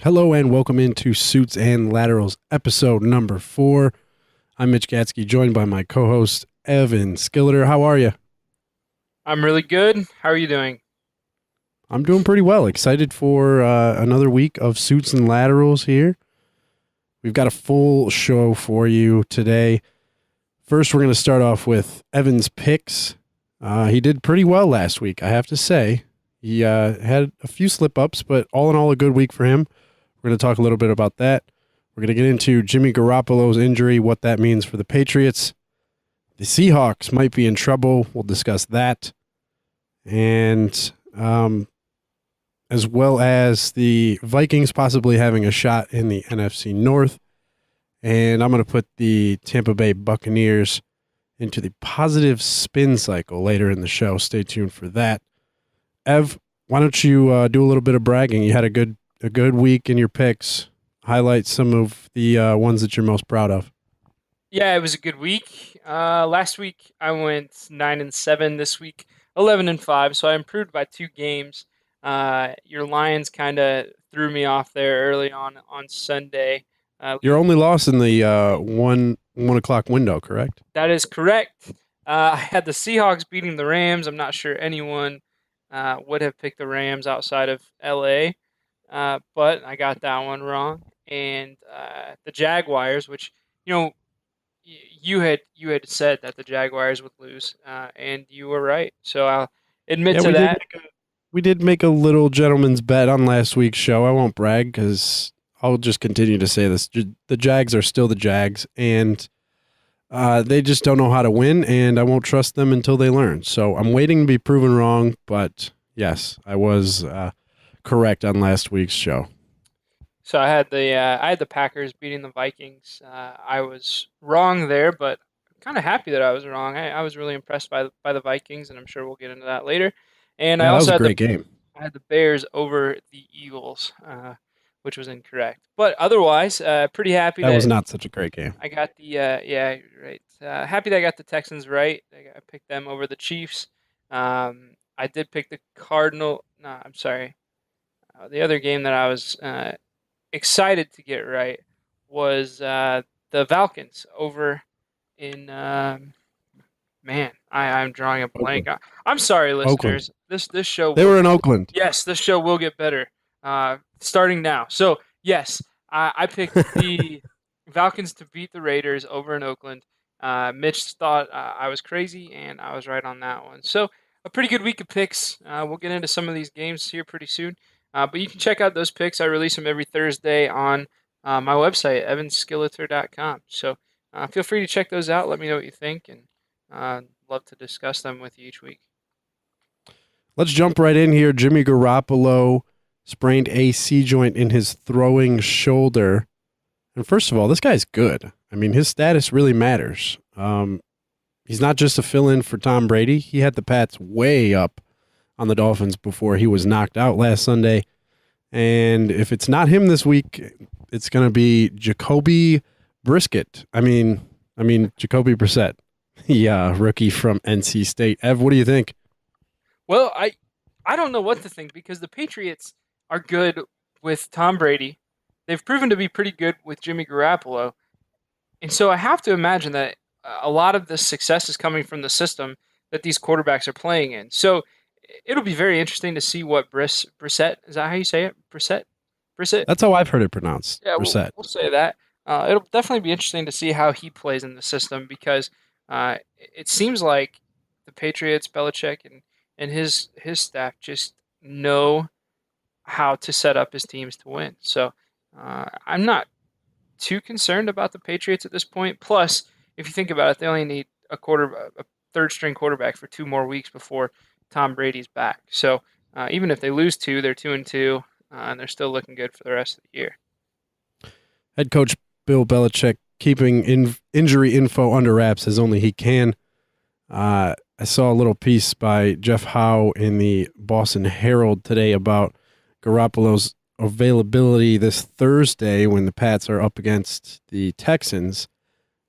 Hello and welcome into Suits and Laterals, episode number 4. I'm Mitch Gatsky, joined by my co-host, Evan Skilleter. How are you? I'm really good. How are you doing? I'm doing pretty well. Excited for another week of Suits and Laterals here. We've got a full show for you today. First, we're going to start off with Evan's picks. He did pretty well last week, I have to say. He had a few slip-ups, but all in all, a good week for him. We're going to talk a little bit about that. We're going to get into Jimmy Garoppolo's injury, what that means for the Patriots. The Seahawks might be in trouble. We'll discuss that. And as well as the Vikings possibly having a shot in the NFC North. And I'm going to put the Tampa Bay Buccaneers into the positive spin cycle later in the show. Stay tuned for that. Ev, why don't you do a little bit of bragging? You had a good week in your picks. Highlight some of the ones that you're most proud of. Yeah, it was a good week. Last week I went 9-7. This week 11-5. So I improved by 2 games. Your Lions kind of threw me off there early on Sunday. You're only lost in the 1 o'clock window, correct? That is correct. I had the Seahawks beating the Rams. I'm not sure anyone would have picked the Rams outside of LA. But I got that one wrong. And the Jaguars, which you know you had said that the Jaguars would lose, and you were right. So I'll admit Yeah, to that. we did make a little gentleman's bet on last week's show. I won't brag because I'll just continue to say this. The Jags are still the Jags, and they just don't know how to win, and I won't trust them until they learn. So I'm waiting to be proven wrong, but yes, I was correct on last week's show. So I had the Packers beating the Vikings. I was wrong there, but kind of happy that I was wrong. I was really impressed by the Vikings, and I'm sure we'll get into that later. And I Yeah, that was also a had the great game. I had the Bears over the Eagles, which was incorrect. But otherwise, pretty happy That was that not such a great game. I got the yeah, right. Happy that I got the Texans right. I picked them over the Chiefs. I did pick the Cardinal. No, I'm sorry. The other game that I was excited to get right was the Falcons over in. Man, I'm drawing a blank. Oakland. I'm sorry, Oakland. listeners. This show They will were in Oakland. yes, this show will get better. Starting now. So yes, I picked the Falcons to beat the Raiders over in Oakland. Mitch thought I was crazy, and I was right on that one. So a pretty good week of picks. We'll get into some of these games here pretty soon. But you can check out those picks. I release them every Thursday on my website, evanskilleter.com. So feel free to check those out. Let me know what you think, and love to discuss them with you each week. Let's jump right in here. Jimmy Garoppolo sprained a C joint in his throwing shoulder. And first of all, this guy's good. I mean, his status really matters. He's not just a fill-in for Tom Brady. He had the Pats way up on the Dolphins before he was knocked out last Sunday. And if it's not him this week, it's going to be Jacoby Brisket. I mean Jacoby Brissett, yeah, rookie from NC State. Ev, what do you think? Well, I don't know what to think because the Patriots are good with Tom Brady. They've proven to be pretty good with Jimmy Garoppolo. And so I have to imagine that a lot of the success is coming from the system that these quarterbacks are playing in. So it'll be very interesting to see what Brissett, is that how you say it? Brissett? That's how I've heard it pronounced, Yeah, Brissett. we'll say that. It'll definitely be interesting to see how he plays in the system because it seems like the Patriots, Belichick, and his staff just know how to set up his teams to win. So I'm not too concerned about the Patriots at this point. Plus, if you think about it, they only need a third string quarterback for 2 more weeks before Tom Brady's back. So even if they lose 2, they're 2-2, and they're still looking good for the rest of the year. Head coach Bill Belichick keeping injury info under wraps as only he can. I saw a little piece by Jeff Howe in the Boston Herald today about Garoppolo's availability this Thursday when the Pats are up against the Texans.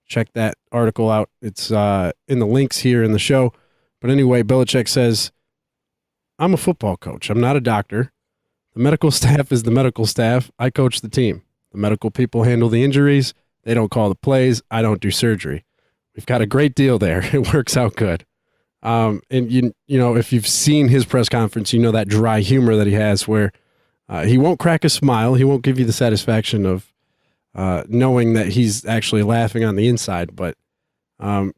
Check that article out. It's in the links here in the show. But anyway, Belichick says, I'm a football coach. I'm not a doctor. The The medical staff is the medical staff. I coach the team. The medical people handle the injuries. They don't call the plays. I don't do surgery. We've got a great deal there. It works out good. And you know, if you've seen his press conference, you know that dry humor that he has, where he won't crack a smile. He won't give you the satisfaction of knowing that he's actually laughing on the inside. But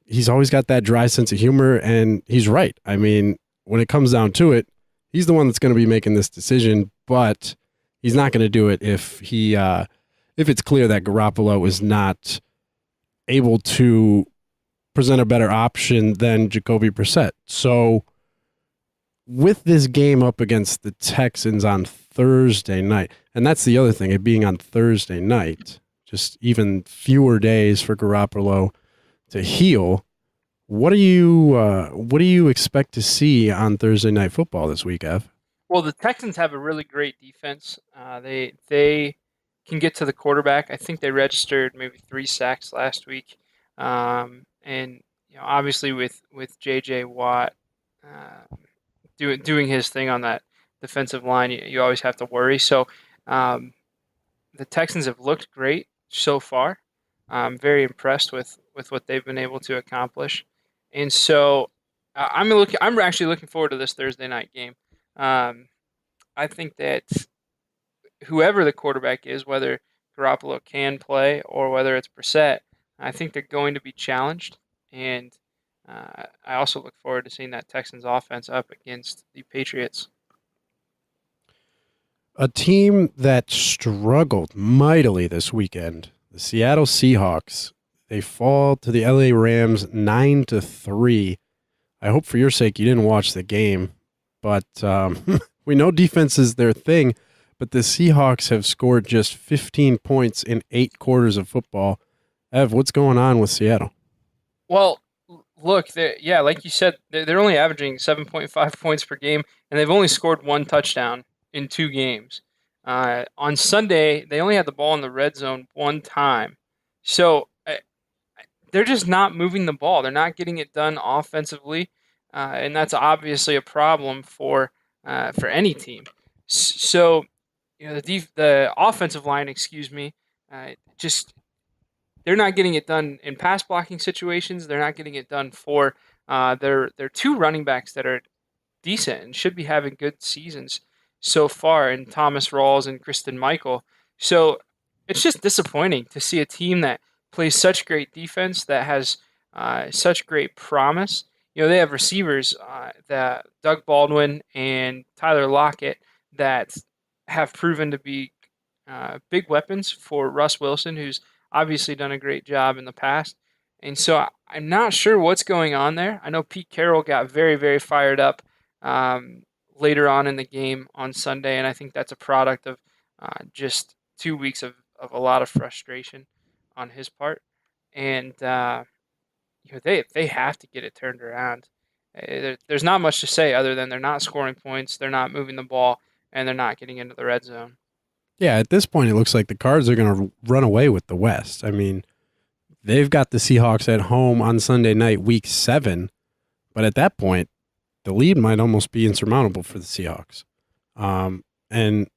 he's always got that dry sense of humor, and he's right. I mean, when it comes down to it, he's the one that's going to be making this decision, but he's not going to do it if it's clear that Garoppolo is not able to present a better option than Jacoby Brissett. So with this game up against the Texans on Thursday night, and that's the other thing, it being on Thursday night, just even fewer days for Garoppolo to heal. What do you expect to see on Thursday Night Football this week, Ev? Well, the Texans have a really great defense. They can get to the quarterback. I think they registered maybe 3 sacks last week, and obviously with J.J. Watt doing his thing on that defensive line, you always have to worry. So um, the Texans have looked great so far. I'm very impressed with what they've been able to accomplish, and so I'm actually looking forward to this Thursday night game. Um, I think that whoever the quarterback is, whether Garoppolo can play or whether it's Brissett, I think they're going to be challenged. And I also look forward to seeing that Texans offense up against the Patriots. A team that struggled mightily this weekend, the Seattle Seahawks. They fall to the LA Rams 9-3. I hope for your sake you didn't watch the game, but we know defense is their thing, but the Seahawks have scored just 15 points in 8 quarters of football. Ev, what's going on with Seattle? Well, look, yeah, like you said, they're only averaging 7.5 points per game, and they've only scored one touchdown in 2 games. On Sunday, they only had the ball in the red zone one time. So they're just not moving the ball. They're not getting it done offensively, and that's obviously a problem for any team. So, the offensive line, excuse me, just they're not getting it done in pass blocking situations. They're not getting it done for their two running backs that are decent and should be having good seasons so far in Thomas Rawls and Kristen Michael. So it's just disappointing to see a team that plays such great defense, that has such great promise. They have receivers that Doug Baldwin and Tyler Lockett that have proven to be big weapons for Russ Wilson, who's obviously done a great job in the past. And so I'm not sure what's going on there. I know Pete Carroll got very, very fired up um, later on in the game on Sunday, and I think that's a product of just 2 weeks of a lot of frustration on his part. And they have to get it turned around. There's not much to say other than they're not scoring points, they're not moving the ball, and they're not getting into the red zone. Yeah, at this point, it looks like the Cards are going to run away with the West. I mean, they've got the Seahawks at home on Sunday night, week 7, but at that point, the lead might almost be insurmountable for the Seahawks. And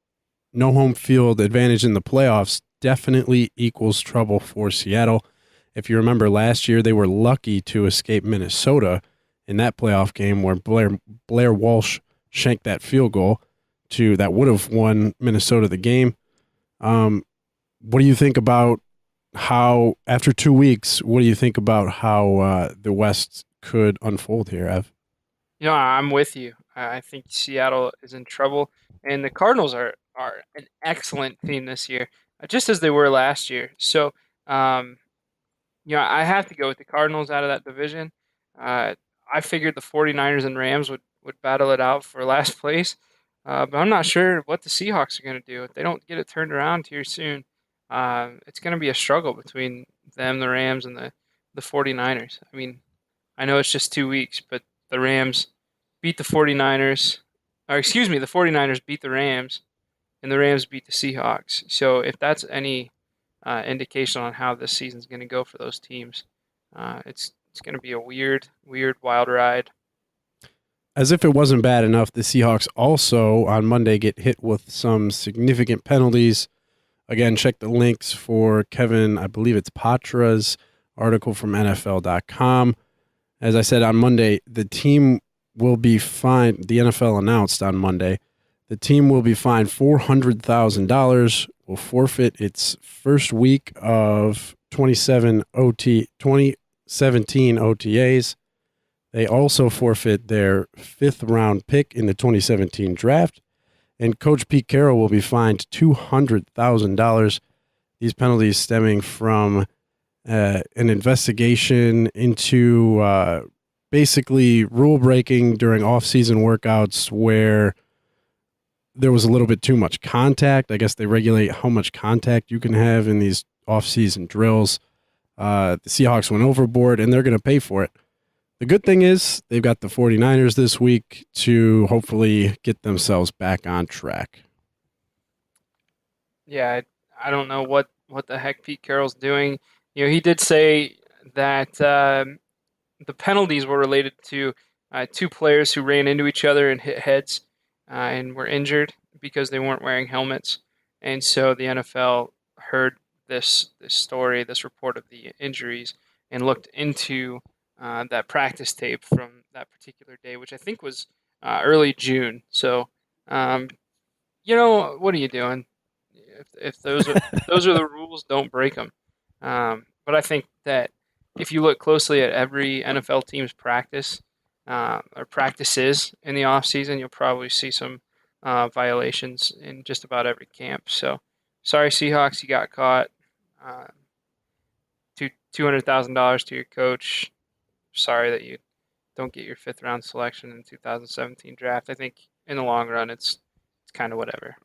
no home field advantage in the playoffs definitely equals trouble for Seattle. If you remember last year, they were lucky to escape Minnesota in that playoff game where Blair Walsh shanked that field goal that would have won Minnesota the game. What do you think about how, after 2 weeks, what do you think about how the West could unfold here, Ev? I'm with you. I think Seattle is in trouble, and the Cardinals are an excellent team this year, just as they were last year. So, um, I have to go with the Cardinals out of that division. Uh, I figured the 49ers and Rams would battle it out for last place, but I'm not sure what the Seahawks are going to do. If they don't get it turned around here soon, it's going to be a struggle between them, the Rams, and the 49ers. I mean, I know it's just 2 weeks, but the Rams beat the 49ers, or excuse me, the 49ers beat the Rams, and the Rams beat the Seahawks. So if that's any indication on how this season's going to go for those teams, it's going to be a weird, weird, wild ride. as if it wasn't bad enough, the Seahawks also on Monday get hit with some significant penalties. Again, check the links for Kevin, I believe it's Patra's article from NFL.com. As I said on Monday, the team will be fined. The NFL announced on Monday, the team will be fined $400,000, will forfeit its first week of 2017 OTAs. They also forfeit their 5th round pick in the 2017 draft. And Coach Pete Carroll will be fined $200,000. These penalties stemming from an investigation into basically rule breaking during off-season workouts where there was a little bit too much contact. I guess they regulate how much contact you can have in these off-season drills. The Seahawks went overboard, and they're going to pay for it. The good thing is they've got the 49ers this week to hopefully get themselves back on track. Yeah, I don't know what the heck Pete Carroll's doing. He did say that the penalties were related to two players who ran into each other and hit heads and were injured because they weren't wearing helmets. And so the NFL heard this story, this report of the injuries, and looked into that practice tape from that particular day, which I think was early June. So, what are you doing? If those are the rules, don't break them. But I think that if you look closely at every NFL team's practice or practices in the off season, you'll probably see some violations in just about every camp. So, sorry, Seahawks, you got caught. $200,000 to your coach. Sorry that you don't get your 5th round selection in the 2017 draft. I think in the long run, it's kind of whatever.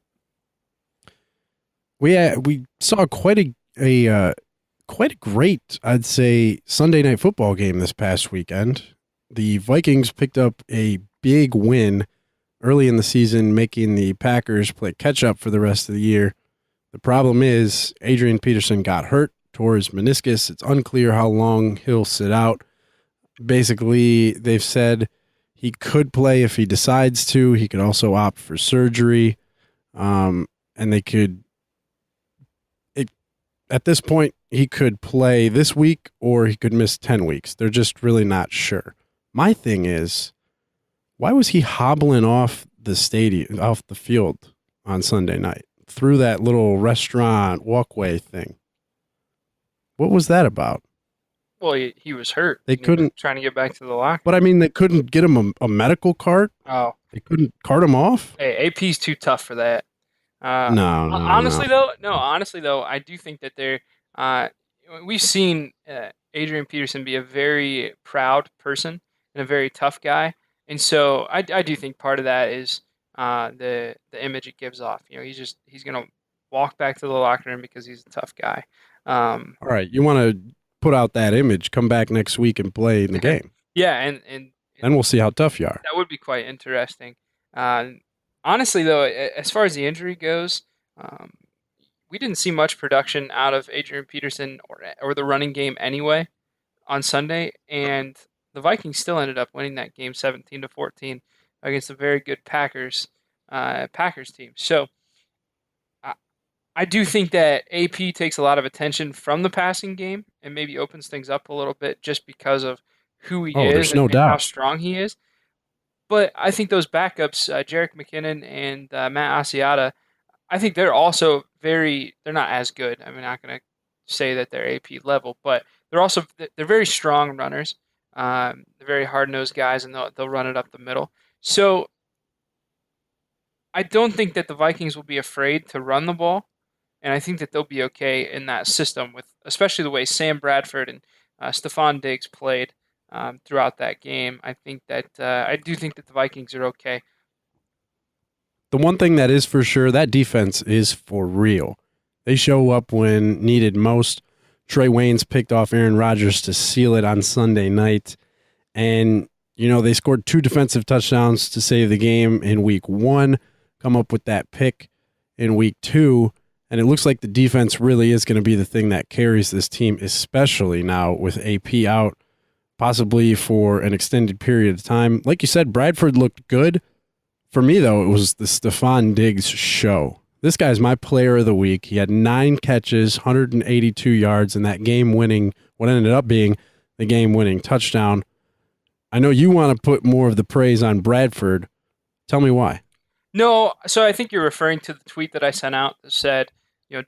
We saw quite a great, I'd say, Sunday night football game this past weekend. The Vikings picked up a big win early in the season, making the Packers play catch up for the rest of the year. The problem is Adrian Peterson got hurt, tore his meniscus. It's unclear how long he'll sit out. Basically, they've said he could play if he decides to. He could also opt for surgery, and they could. At this point, he could play this week or he could miss 10 weeks. They're just really not sure. My thing is, why was he hobbling off the stadium, off the field on Sunday night through that little restaurant walkway thing? What was that about? Well, he was hurt. They couldn't trying to get back to the locker. But I mean, they couldn't get him a medical cart. Oh, they couldn't cart him off. Hey, AP's too tough for that. No. Honestly, though, I do think that they're. We've seen Adrian Peterson be a very proud person and a very tough guy, and so I do think part of that is the image it gives off. He's gonna walk back to the locker room because he's a tough guy. All right, you want to put out that image? Come back next week and play in the game. Yeah, and then we'll see how tough you are. That would be quite interesting. Honestly, though, as far as the injury goes, we didn't see much production out of Adrian Peterson or the running game anyway on Sunday, and the Vikings still ended up winning that game 17-14 against a very good Packers team. So I do think that AP takes a lot of attention from the passing game and maybe opens things up a little bit just because of who he is and how strong he is. But I think those backups, Jerick McKinnon and Matt Asiata, I think they're also they're not as good. I'm not going to say that they're AP level, but they're very strong runners. They're very hard-nosed guys, and they'll run it up the middle. So I don't think that the Vikings will be afraid to run the ball, and I think that they'll be okay in that system, with especially the way Sam Bradford and Stephon Diggs played throughout that game. I do think that the Vikings are okay. The one thing that is for sure, that defense is for real. They show up when needed most. Trey Waynes picked off Aaron Rodgers to seal it on Sunday night. And, they scored 2 defensive touchdowns to save the game in week 1, come up with that pick in week 2. And it looks like the defense really is going to be the thing that carries this team, especially now with AP out. possibly for an extended period of time. Like you said, Bradford looked good. For me, though, it was the Stephon Diggs show. This guy's my player of the week. He had 9 catches, 182 yards, and that game winning, what ended up being the game winning touchdown. I know you want to put more of the praise on Bradford. Tell me why. No, so I think you're referring to the tweet that I sent out that said,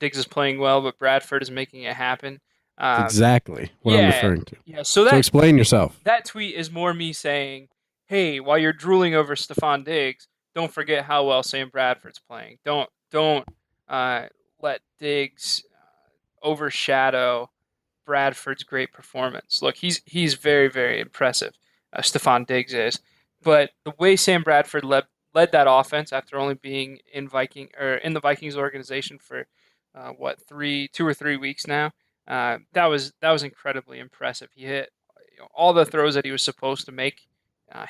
Diggs is playing well, but Bradford is making it happen. It's Um, exactly what I'm yeah, referring to. yeah. So So that explain yourself. that tweet is more me saying, "Hey, while you're drooling over Stephon Diggs, don't forget how well Sam Bradford's playing. Don't uh, let Diggs overshadow Bradford's great performance. Look, he's very very impressive. Stephon Diggs is, but the way Sam Bradford led that offense after only being in the Vikings organization for what 2 or 3 weeks now, that was incredibly impressive. He hit all the throws that he was supposed to make.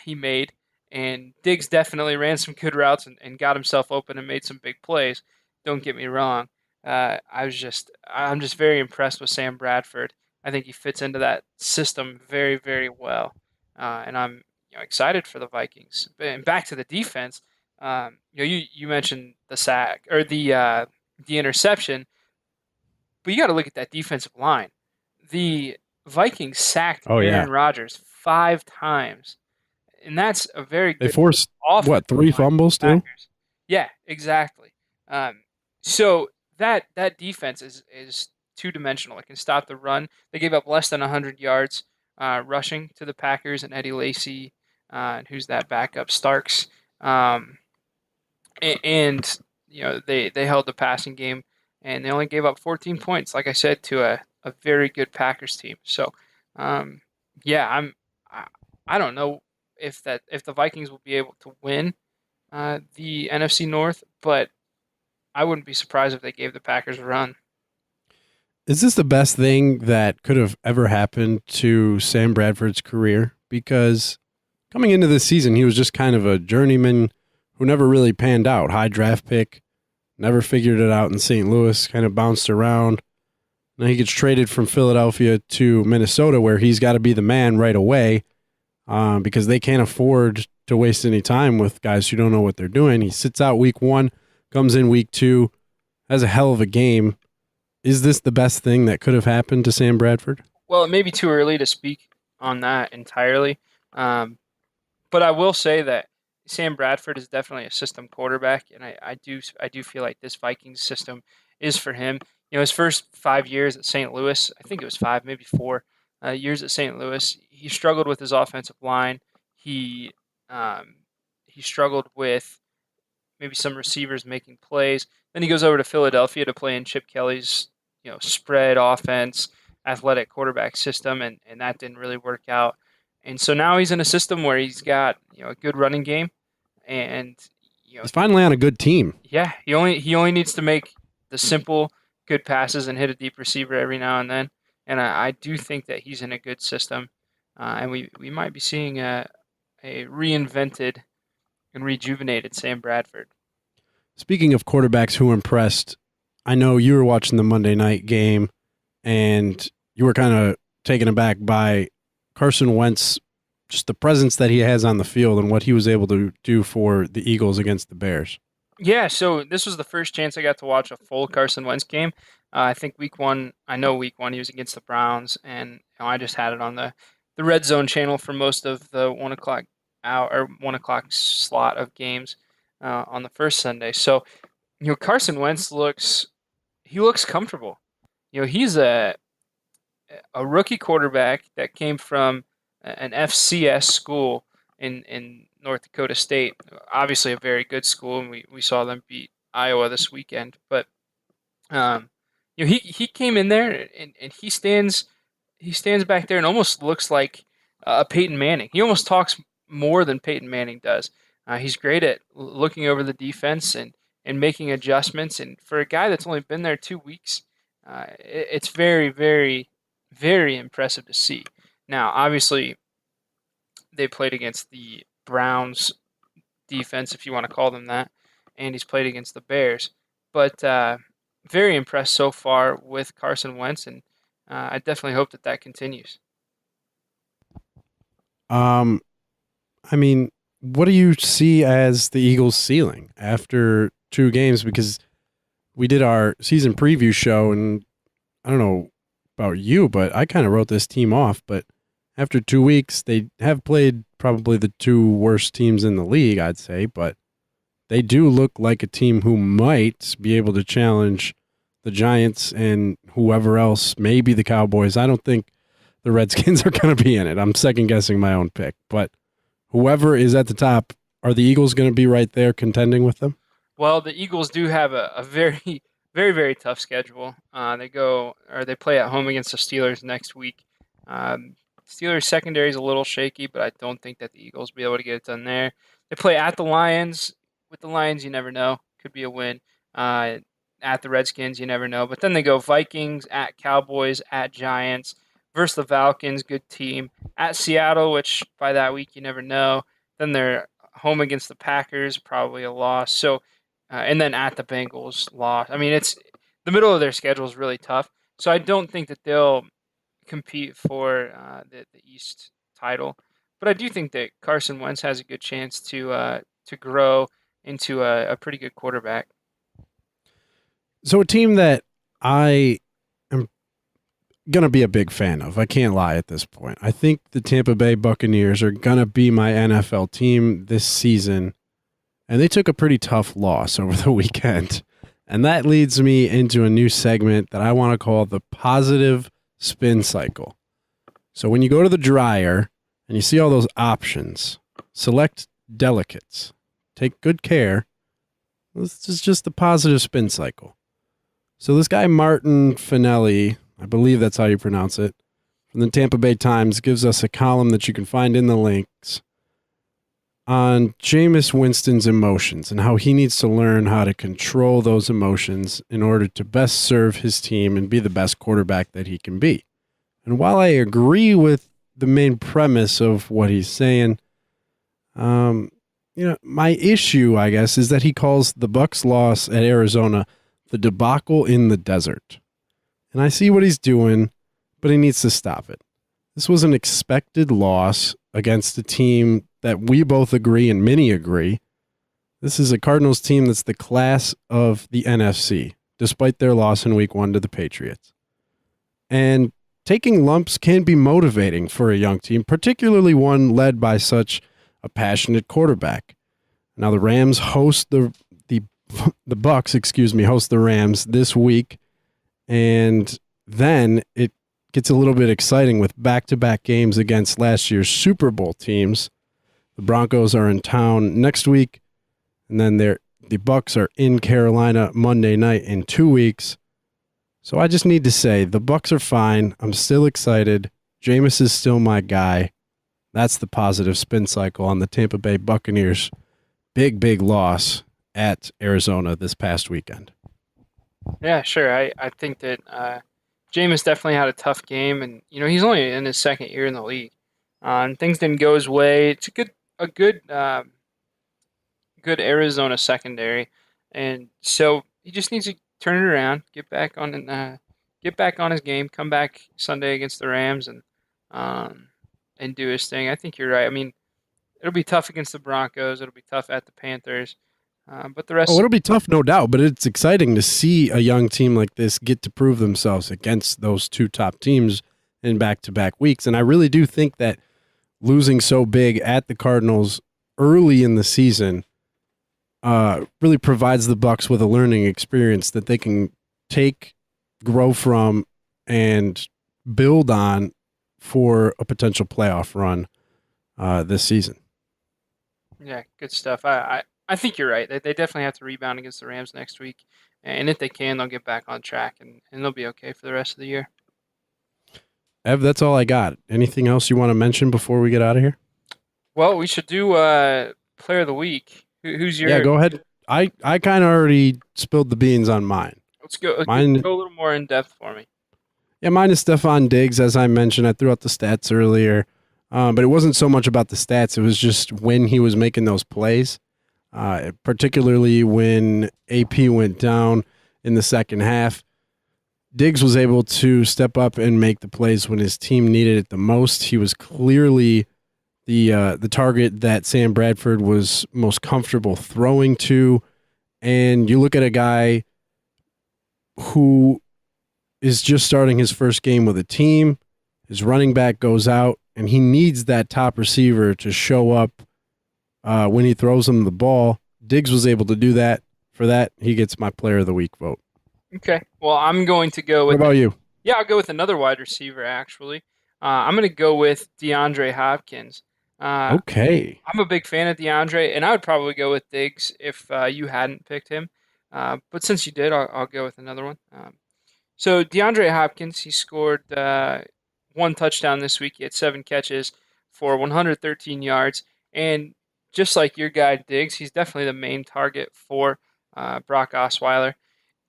He made, and Diggs definitely ran some good routes and got himself open and made some big plays. Don't get me wrong. I'm just very impressed with Sam Bradford. I think he fits into that system very, very well, and I'm excited for the Vikings. And back to the defense, you mentioned the sack or the interception, but you got to look at that defensive line. The Vikings sacked Oh, Aaron yeah. Rodgers 5 times, and that's a very They good forced, what, offensive 3 line for fumbles, the too? Packers. Yeah, exactly. So that defense is two dimensional. It can stop the run. They gave up less than 100 yards rushing to the Packers and Eddie Lacy, and who's that backup Starks. Um, and they held the passing game, and they only gave up 14 points, like I said, to a very good Packers team. So, um, yeah, I, I don't know if the Vikings will be able to win the NFC North, but I wouldn't be surprised if they gave the Packers a run. Is this the best thing that could have ever happened to Sam Bradford's career? Because coming into this season, he was just kind of a journeyman who never really panned out. High draft pick, never figured it out in St. Louis, kind of bounced around. Now he gets traded from Philadelphia to Minnesota, where he's got to be the man right away because they can't afford to waste any time with guys who don't know what they're doing. He sits out week 1, comes in week 2, has a hell of a game. Is this the best thing that could have happened to Sam Bradford? Well, it may be too early to speak on that entirely, um, but I will say that Sam Bradford is definitely a system quarterback, and I do feel like this Vikings system is for him. His first 5 years at St. Louis, I think it was five, maybe 4 years at St. Louis, he struggled with his offensive line. He um, he struggled with maybe some receivers making plays. Then he goes over to Philadelphia to play in Chip Kelly's spread offense, athletic quarterback system, and that didn't really work out. And so now he's in a system where he's got a good running game, and He's finally on a good team. yeah, he only needs to make the simple good passes and hit a deep receiver every now and then. And I do think that he's in a good system, and we might be seeing a reinvented and rejuvenated Sam Bradford. Speaking of quarterbacks who impressed, I know you were watching the Monday night game and you were kind of taken aback by Carson Wentz, just the presence that he has on the field and what he was able to do for the Eagles against the Bears. Yeah, so this was the first chance I got to watch a full Carson Wentz game. I think week one, I know week one he was against the Browns, and I just had it on the Red Zone channel for most of the 1 o'clock hour or 1 o'clock slot of games on the first Sunday. So Carson Wentz looks comfortable. He's a rookie quarterback that came from an FCS school in North Dakota State. Obviously, a very good school, and we saw them beat Iowa this weekend. But um, he came in there and he stands back there and almost looks like Peyton Manning. He almost talks more than Peyton Manning does. He's great at looking over the defense and making adjustments. And for a guy that's only been there 2 weeks, it's very, very, very impressive to see. Now, obviously, they played against the Browns defense, if you want to call them that, and he's played against the Bears. But very impressed so far with Carson Wentz, and I definitely hope that continues. Um, I mean, what do you see as the Eagles' ceiling after 2 games? Because we did our season preview show, and I don't know about you, but I kind of wrote this team off. But after 2 weeks, they have played probably the two worst teams in the league, I'd say. But they do look like a team who might be able to challenge the Giants and whoever else, maybe the Cowboys. I don't think the Redskins are going to be in it. I'm second guessing my own pick. But whoever is at the top, are the Eagles going to be right there contending with them? Well, the Eagles do have a very, very, very tough schedule. They play at home against the Steelers next week. Steelers secondary is a little shaky, but I don't think that the Eagles will be able to get it done there. They play at the Lions. With the Lions, you never know. Could be a win. Uh, at the Redskins, you never know. But then they go Vikings, at Cowboys, at Giants, versus the Falcons, good team. At Seattle, which by that week you never know. Then they're home against the Packers, probably a loss. So and then at the Bengals loss. I mean, it's the middle of their schedule is really tough. So I don't think that they'll compete for the East title, but I do think that Carson Wentz has a good chance to grow into a pretty good quarterback. So a team that I am going to be a big fan of, I can't lie at this point. I think the Tampa Bay Buccaneers are going to be my NFL team this season, and they took a pretty tough loss over the weekend. And that leads me into a new segment that I want to call the positive spin cycle. So when you go to the dryer and you see all those options, select delicates. Take good care. This is just the positive spin cycle. So this guy, Martin Finelli, I believe that's how you pronounce it, from the Tampa Bay Times, gives us a column that you can find in the links on Jameis Winston's emotions and how he needs to learn how to control those emotions in order to best serve his team and be the best quarterback that he can be. And while I agree with the main premise of what he's saying, my issue, I guess, is that he calls the Bucs' loss at Arizona the debacle in the desert. And I see what he's doing, but he needs to stop it. This was an expected loss against a team that we both agree and many agree. This is a Cardinals team that's the class of the NFC, despite their loss in Week 1 to the Patriots. And taking lumps can be motivating for a young team, particularly one led by such a passionate quarterback. Now the Rams host the Bucs, host the Rams this week, and then it gets a little bit exciting with back-to-back games against last year's Super Bowl teams. The Broncos are in town next week, and then the Bucs are in Carolina Monday night in 2 weeks. So I just need to say the Bucs are fine. I'm still excited. Jameis is still my guy. That's the positive spin cycle on the Tampa Bay Buccaneers. Big loss at Arizona this past weekend. Yeah, sure. I think that Jameis definitely had a tough game, and he's only in his second year in the league, and things didn't go his way. It's a good Arizona secondary, and so he just needs to turn it around, get back on his game, come back Sunday against the Rams, and do his thing. I think you're right. I mean, it'll be tough against the Broncos. It'll be tough at the Panthers, but the Oh, rest. it'll be tough, no doubt, but it's exciting to see a young team like this get to prove themselves against those two top teams in back-to-back weeks. And I really do think that losing so big at the Cardinals early in the season really provides the Bucs with a learning experience that they can take, grow from, and build on for a potential playoff run this season. Yeah, good stuff. I think you're right. They definitely have to rebound against the Rams next week, and if they can, they'll get back on track, and they'll be okay for the rest of the year. Ev, that's all I got. Anything else you want to mention before we get out of here? Well, we should do Player of the Week. Who's your? Yeah, go ahead. I kind of already spilled the beans on mine. Let's go. Mine, Go a little more in depth for me. yeah, mine is Stephon Diggs. As I mentioned, I threw out the stats earlier, but it wasn't so much about the stats. It was just when he was making those plays, particularly when AP went down in the second half. Diggs was able to step up and make the plays when his team needed it the most. He was clearly the target that Sam Bradford was most comfortable throwing to. And you look at a guy who is just starting his first game with a team. His running back goes out, and he needs that top receiver to show up when he throws him the ball. Diggs was able to do that. For that, he gets my player of the week vote. Okay. Well, I'm going to go What with about you? yeah, I'll go with another wide receiver actually. I'm going to go with DeAndre Hopkins. Uh, Okay. I'm a big fan of DeAndre, and I would probably go with Diggs if you hadn't picked him. But since you did, I'll go with another one. So DeAndre Hopkins, he scored one touchdown this week. He had 7 catches for 113 yards, and just like your guy Diggs, he's definitely the main target for Brock Osweiler.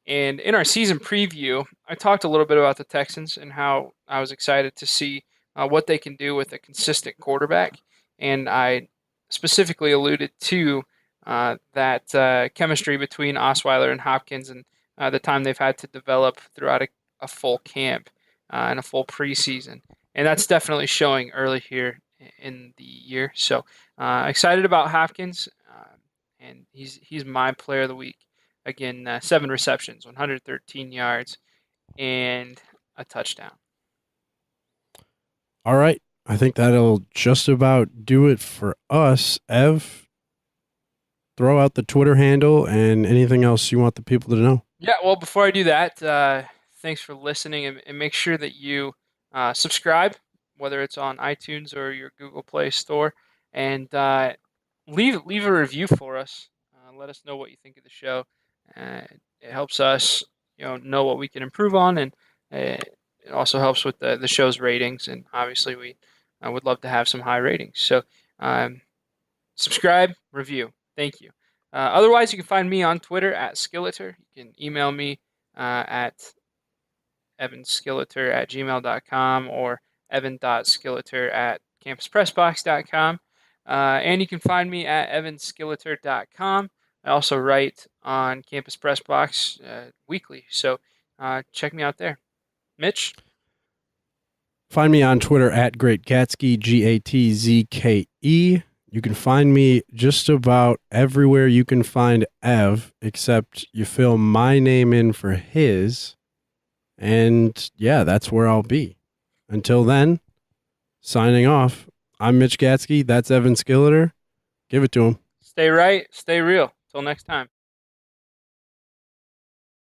And in our season preview, I talked a little bit about the Texans and how I was excited to see what they can do with a consistent quarterback. And I specifically alluded to that chemistry between Osweiler and Hopkins and the time they've had to develop throughout a full camp and a full preseason. And that's definitely showing early here in the year. So excited about Hopkins, and he's my player of the week. Again, 7 receptions, 113 yards, and a touchdown. All right. I think that'll just about do it for us. Ev, throw out the Twitter handle and anything else you want the people to know. Yeah, well, before I do that, thanks for listening, and make sure that you subscribe, whether it's on iTunes or your Google Play Store, and leave a review for us. Let us know what you think of the show. It helps us, know what we can improve on, and it also helps with the show's ratings. And obviously, we would love to have some high ratings. So, um, subscribe, review. Thank you. Otherwise, you can find me on Twitter at Skilleter. You can email me at evanskilleter@gmail.com or evan.skilleter at campuspressbox.com. And you can find me at evanskilleter.com. I also write on Campus Press Box weekly, so check me out there. Mitch? Find me on Twitter at Great Gatsky, Gatzke. You can find me just about everywhere you can find Ev, except you fill my name in for his. And yeah, that's where I'll be. Until then, signing off. I'm Mitch Gatsky. That's Evan Skilleter. Give it to him. Stay right, stay real. Till next time.